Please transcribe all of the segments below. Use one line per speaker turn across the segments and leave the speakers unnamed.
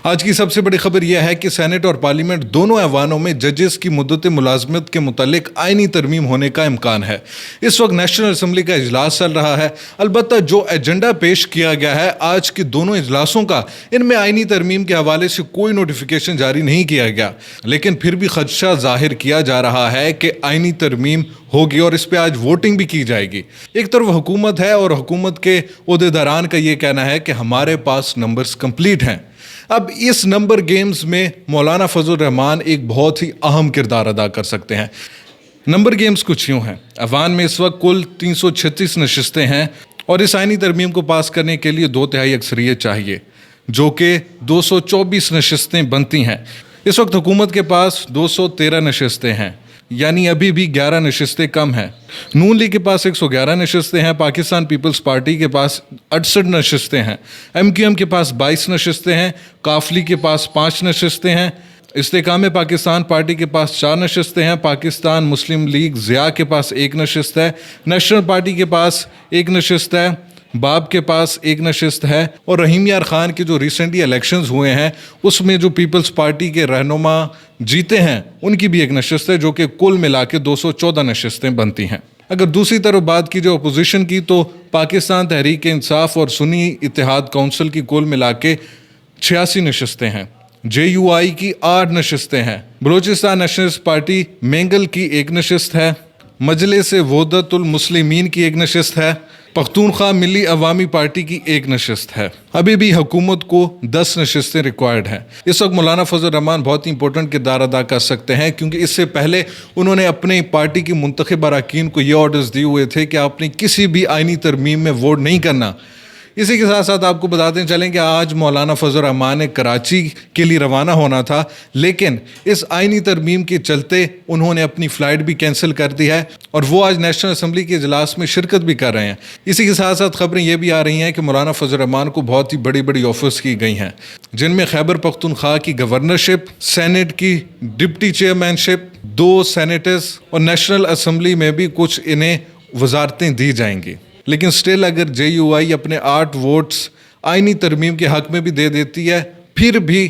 آج کی سب سے بڑی خبر یہ ہے کہ سینٹ اور پارلیمنٹ دونوں ایوانوں میں ججز کی مدت ملازمت کے متعلق آئینی ترمیم ہونے کا امکان ہے۔ اس وقت نیشنل اسمبلی کا اجلاس چل رہا ہے۔ البتہ جو ایجنڈا پیش کیا گیا ہے آج کے دونوں اجلاسوں کا، ان میں آئینی ترمیم کے حوالے سے کوئی نوٹیفیکیشن جاری نہیں کیا گیا، لیکن پھر بھی خدشہ ظاہر کیا جا رہا ہے کہ آئینی ترمیم ہوگی اور اس پہ آج ووٹنگ بھی کی جائے گی۔ ایک طرف حکومت ہے اور حکومت کے عہدیداران کا یہ کہنا ہے کہ ہمارے پاس نمبرز کمپلیٹ ہیں۔ اب اس نمبر گیمز میں مولانا فضل الرحمان ایک بہت ہی اہم کردار ادا کر سکتے ہیں۔ نمبر گیمز کچھ یوں ہیں، ایوان میں اس وقت کل 336 نشستیں ہیں اور اس آئینی ترمیم کو پاس کرنے کے لیے 2/3 اکثریت چاہیے، جو کہ 224 نشستیں بنتی ہیں۔ اس وقت حکومت کے پاس 213 نشستیں ہیں، یعنی ابھی بھی 11 نشستیں کم ہیں۔ نون لیگ کے پاس 111 نشستیں ہیں، پاکستان پیپلز پارٹی کے پاس 68 نشستیں ہیں، MQM کے پاس 22 نشستیں ہیں، کافلی کے پاس 5 نشستیں ہیں، استحکام پاکستان پارٹی کے پاس 4 نشستیں ہیں، پاکستان مسلم لیگ ضیاء کے پاس 1 نشست ہے، نیشنل پارٹی کے پاس 1 نشست ہے، باب کے پاس 1 نشست ہے، اور رحیم یار خان کے جو ریسنٹلی الیکشنز ہوئے ہیں اس میں جو پیپلز پارٹی کے رہنما جیتے ہیں ان کی بھی 1 نشست ہے، جو کہ کل ملا کے 214 نشستیں بنتی ہیں۔ اگر دوسری طرف بات کی جو اپوزیشن کی، تو پاکستان تحریک انصاف اور سنی اتحاد کونسل کی کل ملا کے 86 نشستیں ہیں، JUI کی 8 نشستیں ہیں، بلوچستان نیشنلسٹ پارٹی مینگل کی 1 نشست ہے، مجلس وحدت المسلمین کی 1 نشست ہے، پختونخوا ملی عوامی پارٹی کی 1 نشست ہے۔ ابھی بھی حکومت کو 10 نشستیں ریکوائرڈ ہیں۔ اس وقت مولانا فضل الرحمان بہت ہی امپورٹنٹ کردار ادا کر سکتے ہیں، کیونکہ اس سے پہلے انہوں نے اپنی پارٹی کی منتخب اراکین کو یہ آرڈرز دیے ہوئے تھے کہ آپ نے کسی بھی آئینی ترمیم میں ووٹ نہیں کرنا۔ اسی کے ساتھ ساتھ آپ کو بتاتے چلیں کہ آج مولانا فضل الرحمان نے کراچی کے لیے روانہ ہونا تھا، لیکن اس آئینی ترمیم کے چلتے انہوں نے اپنی فلائٹ بھی کینسل کر دی ہے اور وہ آج نیشنل اسمبلی کے اجلاس میں شرکت بھی کر رہے ہیں۔ اسی کے ساتھ ساتھ خبریں یہ بھی آ رہی ہیں کہ مولانا فضل الرحمان کو بہت ہی بڑی بڑی آفرز کی گئی ہیں، جن میں خیبر پختونخوا کی گورنرشپ، سینٹ کی ڈپٹی چیئرمین شپ، 2 سینیٹرز اور نیشنل اسمبلی میں بھی کچھ انہیں وزارتیں دی جائیں گی۔ لیکن سٹل اگر JUI اپنے 8 ووٹس آئینی ترمیم کے حق میں بھی دے دیتی ہے، پھر بھی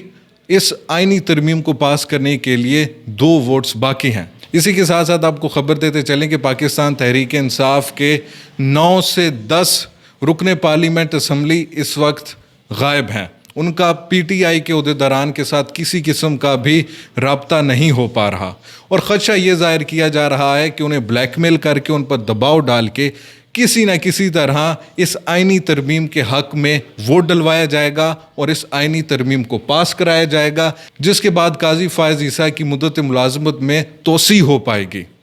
اس آئینی ترمیم کو پاس کرنے کے لیے 2 ووٹس باقی ہیں۔ اسی کے ساتھ ساتھ آپ کو خبر دیتے چلیں کہ پاکستان تحریک انصاف کے 9 سے 10 رکن پارلیمنٹ اسمبلی اس وقت غائب ہیں۔ ان کا PTI کے عہدیداران کے ساتھ کسی قسم کا بھی رابطہ نہیں ہو پا رہا، اور خدشہ یہ ظاہر کیا جا رہا ہے کہ انہیں بلیک میل کر کے ان پر دباؤ ڈال کے کسی نہ کسی طرح اس آئینی ترمیم کے حق میں ووٹ ڈلوایا جائے گا اور اس آئینی ترمیم کو پاس کرایا جائے گا، جس کے بعد قاضی فائز عیسیٰ کی مدت ملازمت میں توسیع ہو پائے گی۔